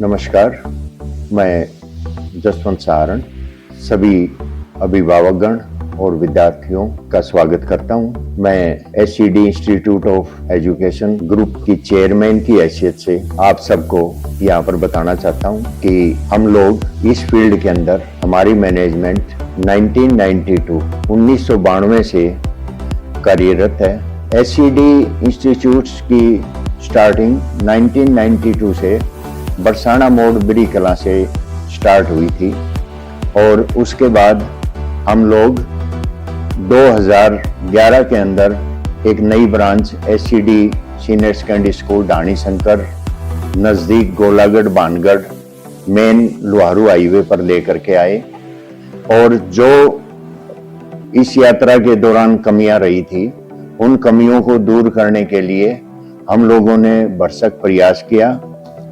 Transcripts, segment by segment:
नमस्कार, मैं जसवंत सहारण सभी अभिभावकगण और विद्यार्थियों का स्वागत करता हूं। मैं SCD institute of education group की चेयरमैन की हैसियत से आप सबको यहां पर बताना चाहता हूं कि हम लोग इस फील्ड के अंदर हमारी मैनेजमेंट 1992 से कार्यरत है। एससीडी इंस्टीट्यूट्स की स्टार्टिंग 1992 से बरसाना मोड़ बिरी कला से स्टार्ट हुई थी और उसके बाद हम लोग 2011 के अंदर एक नई branch SCD senior secondary school ढाणी शंकर नज़दीक गोलागढ़ बानगढ़ मेन लोहारू हाईवे पर लेकर के आए और जो इस यात्रा के दौरान कमियां रही थी उन कमियों को दूर करने के लिए हम लोगों ने भरसक प्रयास किया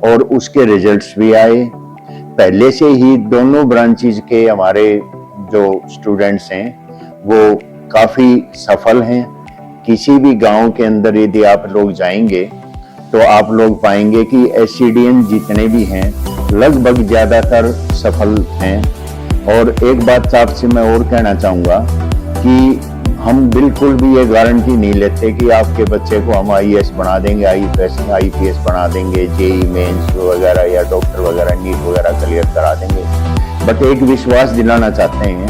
और उसके रिजल्ट्स भी आए। पहले से ही दोनों ब्रांचेज के हमारे जो स्टूडेंट्स हैं वो काफ़ी सफल हैं। किसी भी गांव के अंदर यदि आप लोग जाएंगे तो आप लोग पाएंगे कि एससीडीएन जितने भी हैं लगभग ज़्यादातर सफल हैं। और एक बात आपसे मैं और कहना चाहूँगा कि हम बिल्कुल भी ये गारंटी नहीं लेते कि आपके बच्चे को हम आईएएस बना देंगे, आईपीएस बना देंगे, जेई मेंस वगैरह या डॉक्टर वगैरह नीट वगैरह क्लियर करा देंगे। बट एक विश्वास दिलाना चाहते हैं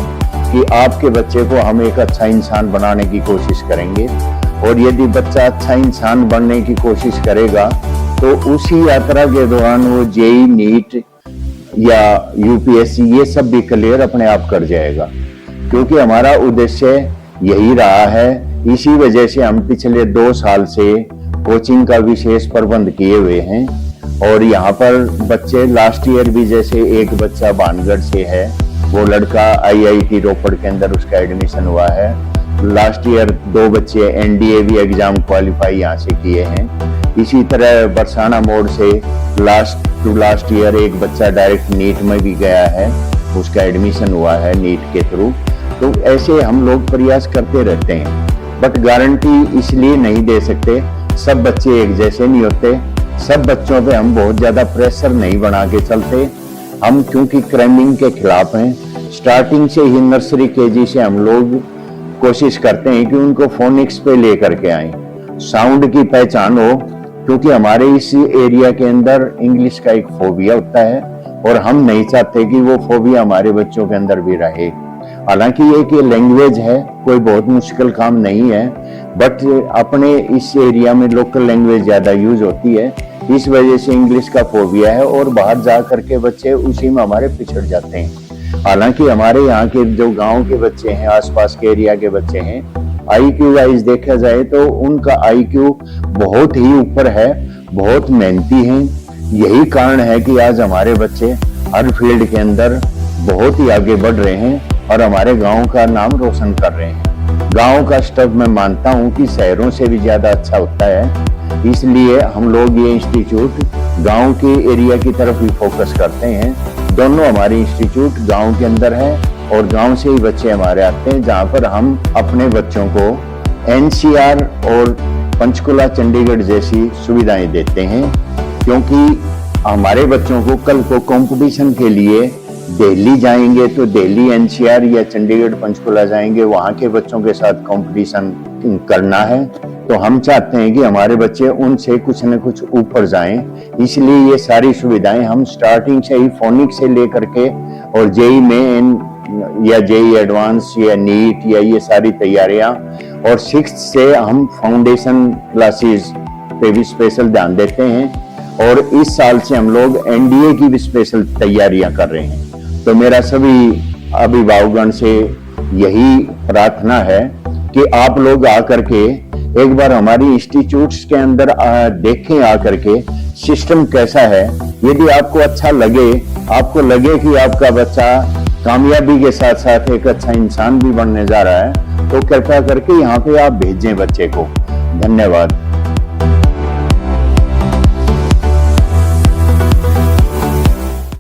कि आपके बच्चे को हम एक अच्छा इंसान बनाने की कोशिश करेंगे और यदि बच्चा अच्छा इंसान बनने की कोशिश करेगा तो उसी यात्रा के दौरान वो जेई नीट या यूपीएससी ये सब भी क्लियर अपने आप कर जाएगा, क्योंकि हमारा उद्देश्य यही रहा है। इसी वजह से हम पिछले 2 साल से कोचिंग का विशेष प्रबंध किए हुए हैं और यहाँ पर बच्चे लास्ट ईयर भी, जैसे एक बच्चा बानगढ़ से है, वो लड़का आईआईटी रोपड़ के अंदर उसका एडमिशन हुआ है। लास्ट ईयर 2 बच्चे एनडीएवी एग्जाम क्वालिफाई यहाँ से किए हैं। इसी तरह बरसाना मोड़ से लास्ट ईयर एक बच्चा डायरेक्ट नीट में भी गया है, उसका एडमिशन हुआ है नीट के थ्रू। तो ऐसे हम लोग प्रयास करते रहते हैं, बट गारंटी इसलिए नहीं दे सकते। सब बच्चे एक जैसे नहीं होते, सब बच्चों पे हम बहुत ज्यादा प्रेशर नहीं बना के चलते। हम क्योंकि क्रैमिंग के खिलाफ हैं, स्टार्टिंग से ही नर्सरी केजी से हम लोग कोशिश करते हैं कि उनको फोनिक्स पे लेकर के आए, साउंड की पहचान हो, क्योंकि हमारे इस एरिया के अंदर इंग्लिश का एक फोबिया होता है और हम नहीं चाहते कि वो फोबिया हमारे बच्चों के अंदर भी रहे। हालांकि एक ये लैंग्वेज है, कोई बहुत मुश्किल काम नहीं है, बट अपने इस एरिया में लोकल लैंग्वेज ज्यादा यूज होती है, इस वजह से इंग्लिश का फोबिया है और बाहर जा करके बच्चे उसी में हमारे पिछड़ जाते हैं। हालांकि हमारे यहाँ के जो गांव के बच्चे हैं, आसपास के एरिया के बच्चे हैं, आईक्यू वाइज देखा जाए तो उनका आईक्यू बहुत ही ऊपर है, बहुत मेहनती हैं। यही कारण है कि आज हमारे बच्चे हर फील्ड के अंदर बहुत ही आगे बढ़ रहे हैं और हमारे गांव का नाम रोशन कर रहे हैं। गांव का स्टफ मैं मानता हूं कि शहरों से भी ज्यादा अच्छा होता है, इसलिए हम लोग ये इंस्टीट्यूट गांव के एरिया की तरफ ही फोकस करते हैं। दोनों हमारे इंस्टीट्यूट गांव के अंदर है और गांव से ही बच्चे हमारे आते हैं, जहां पर हम अपने बच्चों को एनसीआर और पंचकुला चंडीगढ़ जैसी सुविधाएं देते हैं, क्योंकि हमारे बच्चों को कल को कंपटीशन के लिए दिल्ली जाएंगे तो दिल्ली एनसीआर या चंडीगढ़ पंचकुला जाएंगे, वहाँ के बच्चों के साथ कंपटीशन करना है। तो हम चाहते हैं कि हमारे बच्चे उनसे कुछ न कुछ ऊपर जाएं, इसलिए ये सारी सुविधाएं हम स्टार्टिंग से ही फोनिक्स से लेकर के और जेई मेन या जेई एडवांस या नीट या ये सारी तैयारियां, और 6th से हम फाउंडेशन क्लासेस पे भी स्पेशल ध्यान देते हैं और इस साल से हम लोग एनडीए की भी स्पेशल तैयारियां कर रहे हैं। तो मेरा सभी अभिभावकगण से यही प्रार्थना है कि आप लोग आकर के एक बार हमारी इंस्टीट्यूट्स के अंदर देखें, आकर के सिस्टम कैसा है। यदि आपको अच्छा लगे, आपको लगे कि आपका बच्चा कामयाबी के साथ साथ एक अच्छा इंसान भी बनने जा रहा है, तो कृपया करके यहाँ पे आप भेजें बच्चे को। धन्यवाद।